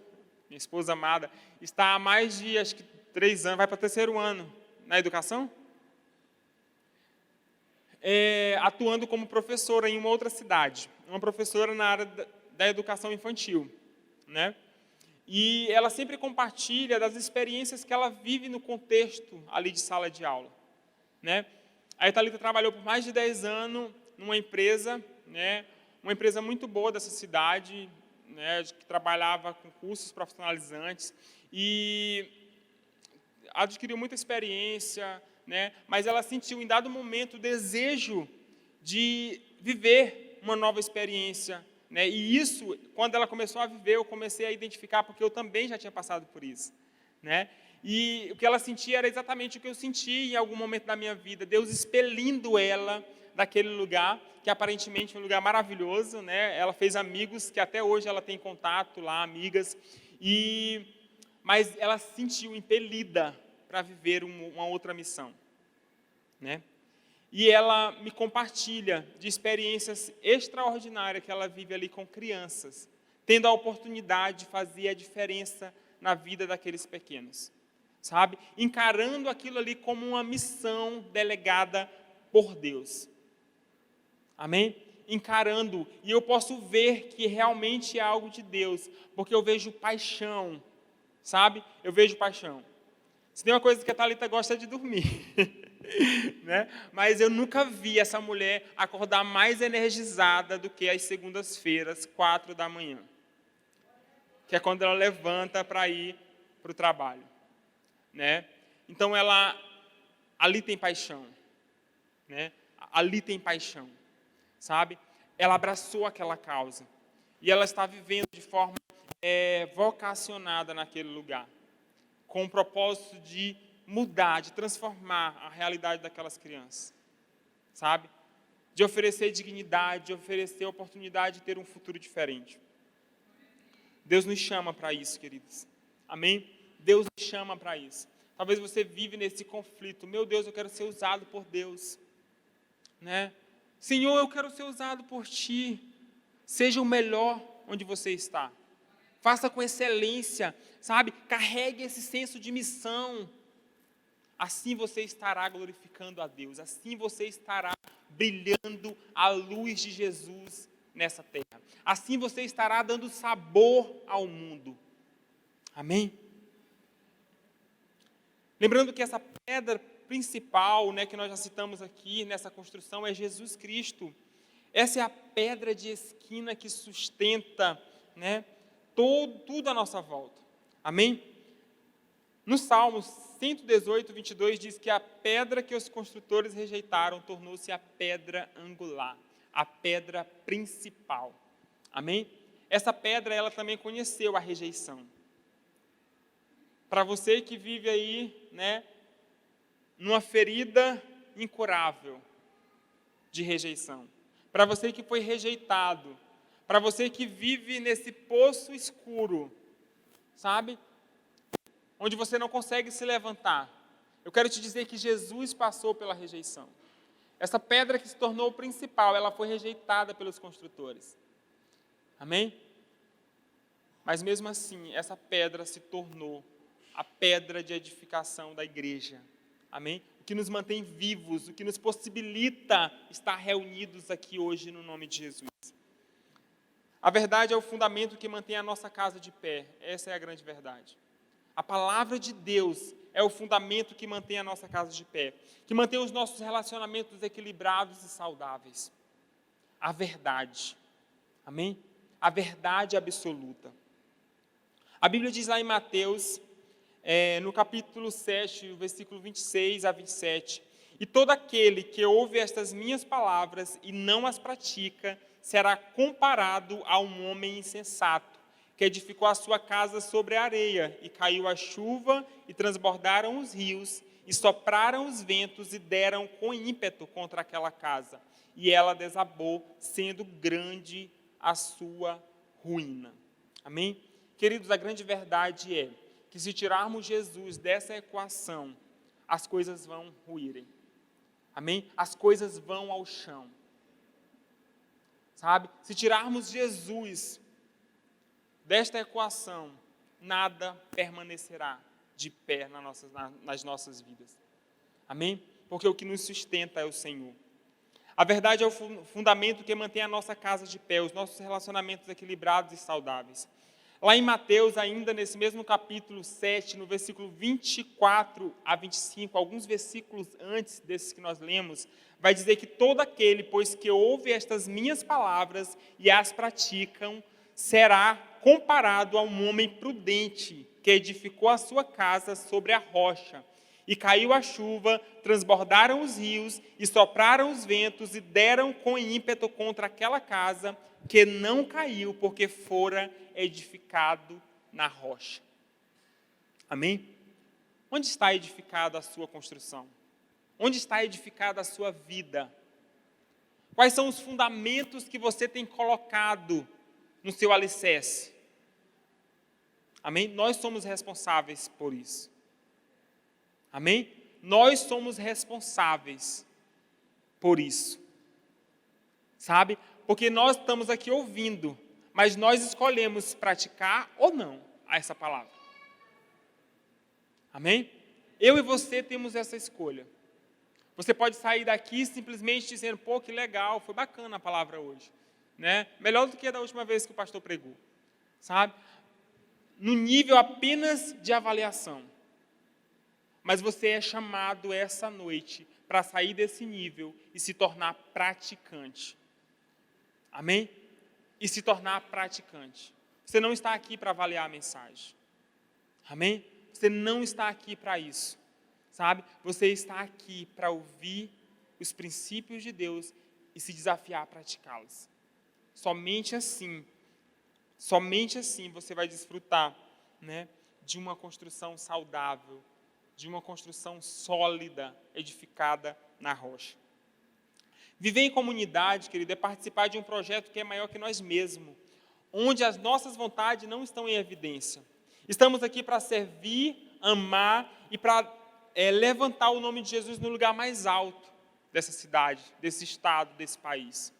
amada, está há mais de, acho que 3 anos, vai para o 3º ano na educação, atuando como professora em uma outra cidade, uma professora na área da educação infantil, né? E ela sempre compartilha das experiências que ela vive no contexto ali de sala de aula, né? A Thalita trabalhou por mais de 10 anos numa empresa, né? Uma empresa muito boa dessa cidade, né? Que trabalhava com cursos profissionalizantes e adquiriu muita experiência, né? Mas ela sentiu em dado momento o desejo de viver uma nova experiência, né? E isso, quando ela começou a viver, eu comecei a identificar, porque eu também já tinha passado por isso, né? E o que ela sentia era exatamente o que eu senti em algum momento da minha vida, Deus expelindo ela daquele lugar, que aparentemente é um lugar maravilhoso, né? Ela fez amigos, que até hoje ela tem contato lá, amigas, mas ela se sentiu impelida para viver uma outra missão, né? E ela me compartilha de experiências extraordinárias que ela vive ali com crianças, tendo a oportunidade de fazer a diferença na vida daqueles pequenos, sabe? Encarando aquilo ali como uma missão delegada por Deus. Amém? Encarando, e eu posso ver que realmente é algo de Deus, porque eu vejo paixão, sabe? Eu vejo paixão. Se tem uma coisa que a Thalita gosta é de dormir, né? Mas eu nunca vi essa mulher acordar mais energizada do que às segundas-feiras, 4 da manhã, que é quando ela levanta para ir para o trabalho, né? Então ali tem paixão, né? Ali tem paixão, sabe? Ela abraçou aquela causa e ela está vivendo de forma vocacionada naquele lugar, com o propósito de mudar, de transformar a realidade daquelas crianças, sabe? De oferecer dignidade, de oferecer oportunidade de ter um futuro diferente. Deus nos chama para isso, queridos. Amém? Deus nos chama para isso. Talvez você vive nesse conflito. Meu Deus, eu quero ser usado por Deus, né? Senhor, eu quero ser usado por Ti. Seja o melhor onde você está. Faça com excelência, sabe? Carregue esse senso de missão. Assim você estará glorificando a Deus. Assim você estará brilhando a luz de Jesus nessa terra. Assim você estará dando sabor ao mundo. Amém? Lembrando que essa pedra principal, né, que nós já citamos aqui nessa construção é Jesus Cristo. Essa é a pedra de esquina que sustenta, né, tudo à nossa volta. Amém? No Salmo 118, 22, diz que a pedra que os construtores rejeitaram tornou-se a pedra angular, a pedra principal. Amém? Essa pedra, ela também conheceu a rejeição. Para você que vive aí, né, numa ferida incurável de rejeição. Para você que foi rejeitado. Para você que vive nesse poço escuro, sabe? Onde você não consegue se levantar. Eu quero te dizer que Jesus passou pela rejeição. Essa pedra que se tornou o principal, ela foi rejeitada pelos construtores. Amém? Mas mesmo assim, essa pedra se tornou a pedra de edificação da igreja. Amém? O que nos mantém vivos, o que nos possibilita estar reunidos aqui hoje no nome de Jesus. A verdade é o fundamento que mantém a nossa casa de pé. Essa é a grande verdade. A palavra de Deus é o fundamento que mantém a nossa casa de pé, que mantém os nossos relacionamentos equilibrados e saudáveis. A verdade. Amém? A verdade absoluta. A Bíblia diz lá em Mateus, no capítulo 7, versículo 26 a 27, e todo aquele que ouve estas minhas palavras e não as pratica, será comparado a um homem insensato, que edificou a sua casa sobre a areia, e caiu a chuva, e transbordaram os rios, e sopraram os ventos, e deram com ímpeto contra aquela casa, e ela desabou, sendo grande a sua ruína. Amém? Queridos, a grande verdade é que se tirarmos Jesus dessa equação, as coisas vão ruírem. Amém? As coisas vão ao chão. Sabe? Se tirarmos Jesus desta equação, nada permanecerá de pé nas nossas vidas. Amém? Porque o que nos sustenta é o Senhor. A verdade é o fundamento que mantém a nossa casa de pé, os nossos relacionamentos equilibrados e saudáveis. Lá em Mateus, ainda nesse mesmo capítulo 7, no versículo 24 a 25, alguns versículos antes desses que nós lemos, vai dizer que todo aquele, pois que ouve estas minhas palavras e as praticam, será comparado a um homem prudente que edificou a sua casa sobre a rocha. E caiu a chuva, transbordaram os rios, e sopraram os ventos, e deram com ímpeto contra aquela casa, que não caiu, porque fora edificado na rocha. Amém? Onde está edificada a sua construção? Onde está edificada a sua vida? Quais são os fundamentos que você tem colocado no seu alicerce? Amém? Nós somos responsáveis por isso. Amém? Nós somos responsáveis por isso. Sabe? Porque nós estamos aqui ouvindo, mas nós escolhemos praticar ou não essa palavra. Amém? Eu e você temos essa escolha. Você pode sair daqui simplesmente dizendo, pô, que legal, foi bacana a palavra hoje. Né? Melhor do que a da última vez que o pastor pregou. Sabe? No nível apenas de avaliação. Mas você é chamado essa noite para sair desse nível e se tornar praticante. Amém? E se tornar praticante. Você não está aqui para avaliar a mensagem. Amém? Você não está aqui para isso. sabe? Você está aqui para ouvir os princípios de Deus e se desafiar a praticá-los. Somente assim você vai desfrutar, né, de uma construção saudável, de uma construção sólida, edificada na rocha. Viver em comunidade, querido, é participar de um projeto que é maior que nós mesmos, onde as nossas vontades não estão em evidência. Estamos aqui para servir, amar e para levantar o nome de Jesus no lugar mais alto dessa cidade, desse estado, desse país.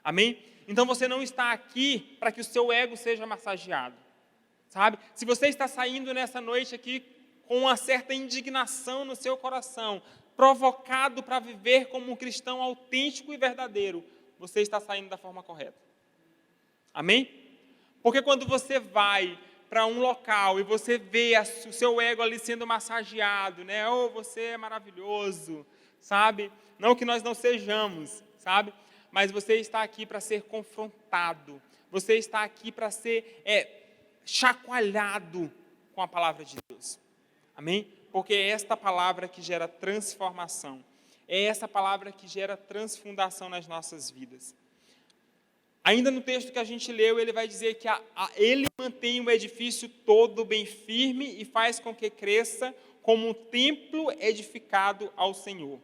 Amém? Então você não está aqui para que o seu ego seja massageado, sabe? Se você está saindo nessa noite aqui com uma certa indignação no seu coração, provocado para viver como um cristão autêntico e verdadeiro, você está saindo da forma correta. Amém? Porque quando você vai para um local e você vê o seu ego ali sendo massageado, né? Oh, você é maravilhoso, sabe? Não que nós não sejamos, sabe? Mas você está aqui para ser confrontado. Você está aqui para ser chacoalhado com a palavra de Deus. Amém? Porque é esta palavra que gera transformação. É essa palavra que gera transfundação nas nossas vidas. Ainda no texto que a gente leu, ele vai dizer que ele mantém o edifício todo bem firme e faz com que cresça como um templo edificado ao Senhor.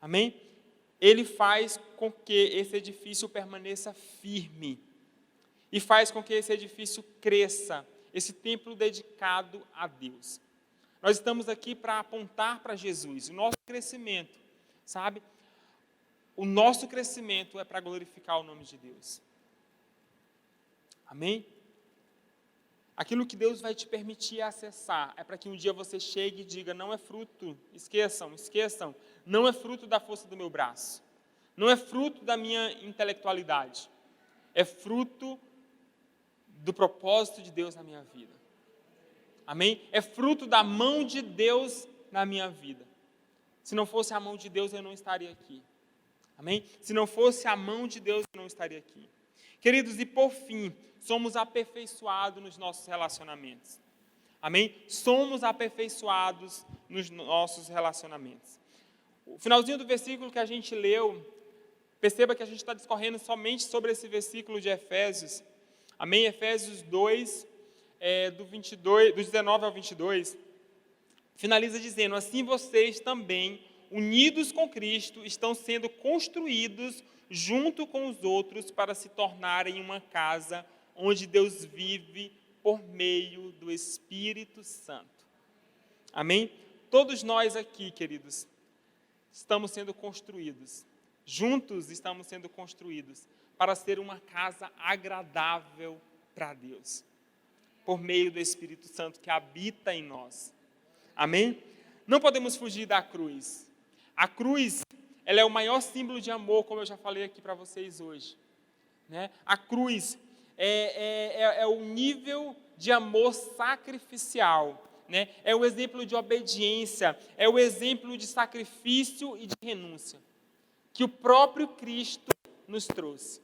Amém? Ele faz com que esse edifício permaneça firme e faz com que esse edifício cresça, esse templo dedicado a Deus. Nós estamos aqui para apontar para Jesus, o nosso crescimento, sabe? O nosso crescimento é para glorificar o nome de Deus. Amém? Aquilo que Deus vai te permitir acessar é para que um dia você chegue e diga, não é fruto, esqueçam, não é fruto da força do meu braço, não é fruto da minha intelectualidade, é fruto do propósito de Deus na minha vida. Amém? É fruto da mão de Deus na minha vida. Se não fosse a mão de Deus, eu não estaria aqui. Amém? Se não fosse a mão de Deus, eu não estaria aqui. Queridos, e por fim, somos aperfeiçoados nos nossos relacionamentos. Amém? Somos aperfeiçoados nos nossos relacionamentos. O finalzinho do versículo que a gente leu, perceba que a gente está discorrendo somente sobre esse versículo de Efésios. Amém? Efésios 2, do 19 ao 22, finaliza dizendo, assim vocês também, unidos com Cristo, estão sendo construídos junto com os outros para se tornarem uma casa onde Deus vive por meio do Espírito Santo. Amém? Todos nós aqui, queridos, estamos sendo construídos, juntos estamos sendo construídos para ser uma casa agradável para Deus, por meio do Espírito Santo que habita em nós. Amém? Não podemos fugir da cruz. A cruz, ela é o maior símbolo de amor, como eu já falei aqui para vocês hoje. Né? A cruz é o nível de amor sacrificial. Né? É o exemplo de obediência, é o exemplo de sacrifício e de renúncia, que o próprio Cristo nos trouxe.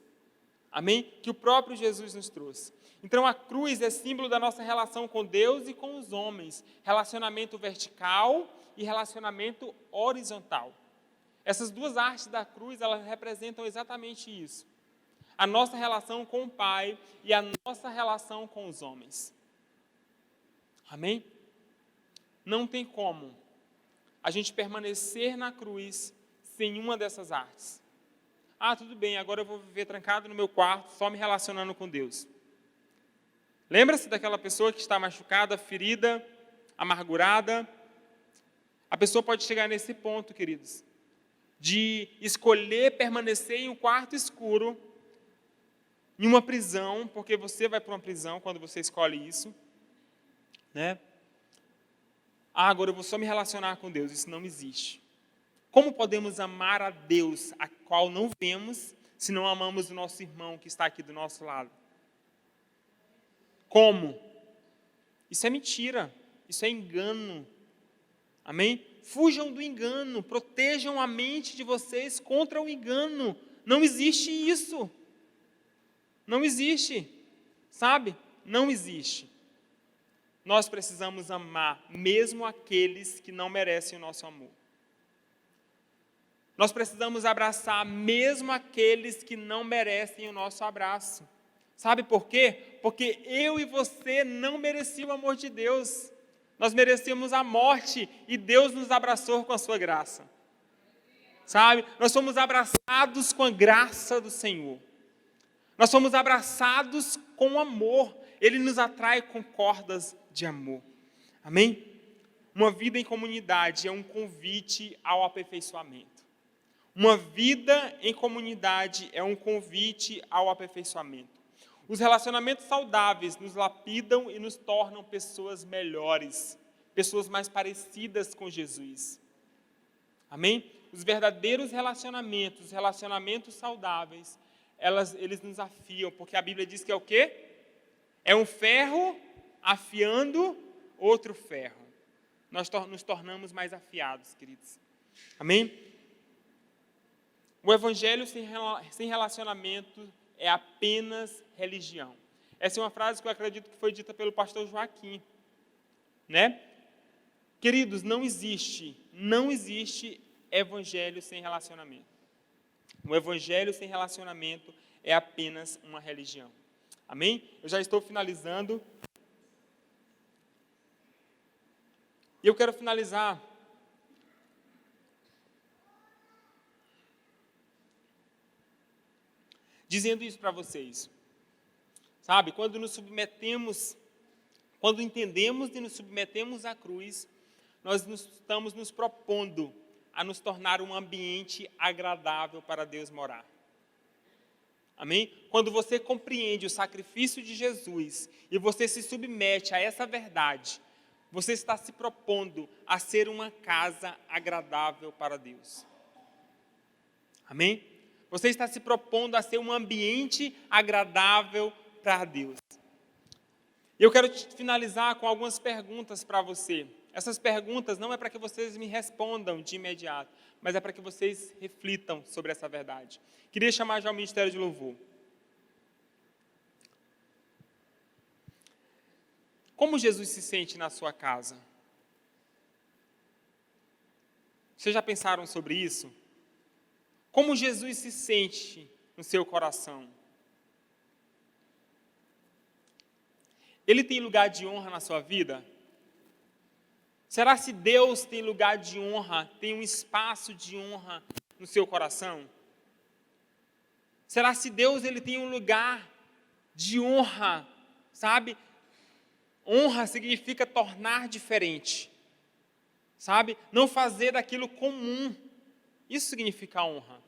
Amém? Que o próprio Jesus nos trouxe. Então a cruz é símbolo da nossa relação com Deus e com os homens. Relacionamento vertical e relacionamento horizontal. Essas duas artes da cruz, elas representam exatamente isso. A nossa relação com o Pai e a nossa relação com os homens. Amém? Não tem como a gente permanecer na cruz sem uma dessas artes. Ah, tudo bem, agora eu vou viver trancado no meu quarto, só me relacionando com Deus. Lembra-se daquela pessoa que está machucada, ferida, amargurada? A pessoa pode chegar nesse ponto, queridos, de escolher permanecer em um quarto escuro, em uma prisão, porque você vai para uma prisão quando você escolhe isso, né? Ah, agora eu vou só me relacionar com Deus, isso não existe. Como podemos amar a Deus, a qual não vemos, se não amamos o nosso irmão que está aqui do nosso lado? Como? Isso é mentira, isso é engano. Amém? Fujam do engano, protejam a mente de vocês contra o engano. Não existe isso. Não existe, sabe? Não existe. nós precisamos amar mesmo aqueles que não merecem o nosso amor. Nós precisamos abraçar mesmo aqueles que não merecem o nosso abraço. Sabe por quê? Porque eu e você não mereciam o amor de Deus. Nós merecíamos a morte e Deus nos abraçou com a sua graça. Sabe? Nós somos abraçados com a graça do Senhor. Nós somos abraçados com amor. Ele nos atrai com cordas de amor. Amém? Uma vida em comunidade é um convite ao aperfeiçoamento. Uma vida em comunidade é um convite ao aperfeiçoamento. Os relacionamentos saudáveis nos lapidam e nos tornam pessoas melhores, pessoas mais parecidas com Jesus. Amém? Os verdadeiros relacionamentos, os relacionamentos saudáveis, eles nos afiam, porque a Bíblia diz que é o quê? É um ferro afiando outro ferro. Nós nos tornamos mais afiados, queridos. Amém? O evangelho sem relacionamento é apenas religião. Essa é uma frase que eu acredito que foi dita pelo pastor Joaquim, né? Queridos, não existe evangelho sem relacionamento. O evangelho sem relacionamento é apenas uma religião. Amém? Eu já estou finalizando. E eu quero finalizar dizendo isso para vocês. Sabe, quando entendemos e nos submetemos à cruz, nós estamos nos propondo a nos tornar um ambiente agradável para Deus morar. Amém? Quando você compreende o sacrifício de Jesus e você se submete a essa verdade, você está se propondo a ser uma casa agradável para Deus. Amém? Você está se propondo a ser um ambiente agradável para Deus. E eu quero finalizar com algumas perguntas para você. Essas perguntas não é para que vocês me respondam de imediato, mas é para que vocês reflitam sobre essa verdade. Queria chamar já o Ministério de Louvor. Como Jesus se sente na sua casa? Vocês já pensaram sobre isso? Como Jesus se sente no seu coração? Ele tem lugar de honra na sua vida? Será se Deus tem lugar de honra, tem um espaço de honra no seu coração? Será se Deus ele tem um lugar de honra, sabe? Honra significa tornar diferente, sabe? Não fazer daquilo comum. Isso significa honra,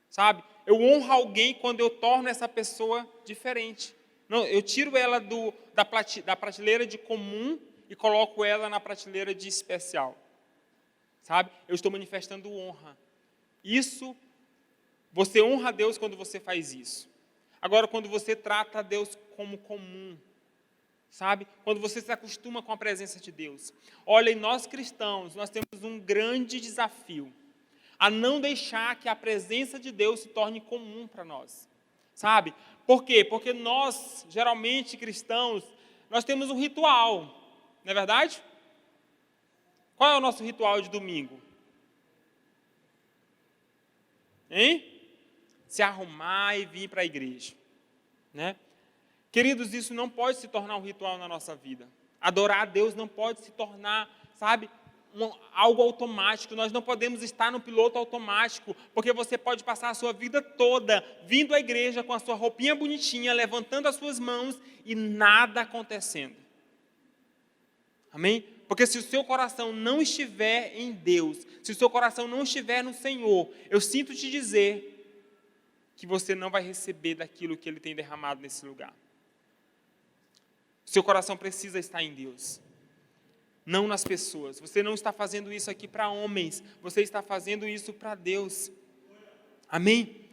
sabe? Eu honro alguém quando eu torno essa pessoa diferente. Não, eu tiro ela da prateleira de comum e coloco ela na prateleira de especial, sabe? Eu estou manifestando honra. Isso, você honra a Deus quando você faz isso. Agora, quando você trata a Deus como comum, sabe? Quando você se acostuma com a presença de Deus. Olha, e nós cristãos, nós temos um grande desafio a não deixar que a presença de Deus se torne comum para nós, sabe? Por quê? Porque nós, geralmente cristãos, nós temos um ritual, não é verdade? Qual é o nosso ritual de domingo? Hein? Se arrumar e vir para a igreja, né? Queridos, isso não pode se tornar um ritual na nossa vida. Adorar a Deus não pode se tornar, sabe, algo automático. Nós não podemos estar no piloto automático, porque você pode passar a sua vida toda vindo à igreja com a sua roupinha bonitinha, levantando as suas mãos e nada acontecendo. Amém? Porque se o seu coração não estiver em Deus, se o seu coração não estiver no Senhor, eu sinto te dizer que você não vai receber daquilo que Ele tem derramado nesse lugar. Seu coração precisa estar em Deus, não nas pessoas. Você não está fazendo isso aqui para homens, você está fazendo isso para Deus. Amém?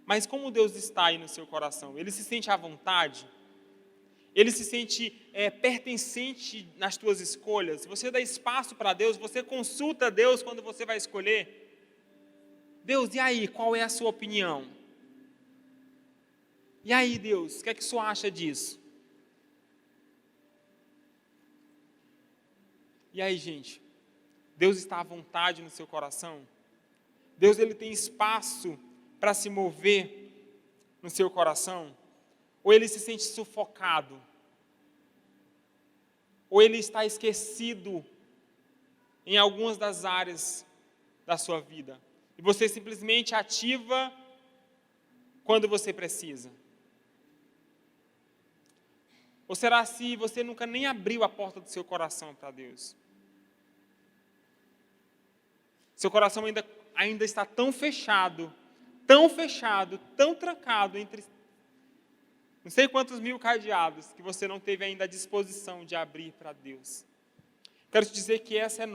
Mas como Deus está aí no seu coração? Ele se sente à vontade? Ele se sente pertencente nas tuas escolhas? Você dá espaço para Deus? Você consulta Deus quando você vai escolher? Deus, e aí, qual é a sua opinião? E aí, Deus, o que é que o Senhor acha disso? E aí, gente, Deus está à vontade no seu coração? Deus, ele tem espaço para se mover no seu coração? Ou ele se sente sufocado? Ou ele está esquecido em algumas das áreas da sua vida? E você simplesmente ativa quando você precisa? Ou será se você nunca nem abriu a porta do seu coração para Deus? Seu coração ainda está tão fechado, tão trancado entre não sei quantos mil cadeados, que você não teve ainda a disposição de abrir para Deus. Quero te dizer que essa é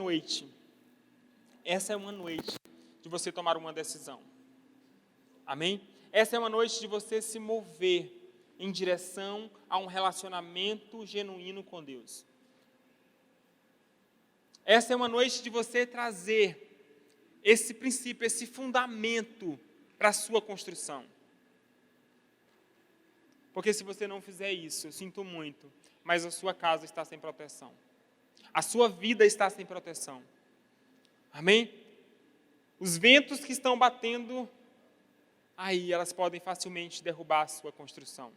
uma noite de você tomar uma decisão. Amém? Essa é uma noite de você se mover em direção a um relacionamento genuíno com Deus. Essa é uma noite de você trazer esse princípio, esse fundamento para a sua construção. Porque se você não fizer isso, eu sinto muito, mas a sua casa está sem proteção. A sua vida está sem proteção. Amém? Os ventos que estão batendo aí, elas podem facilmente derrubar a sua construção.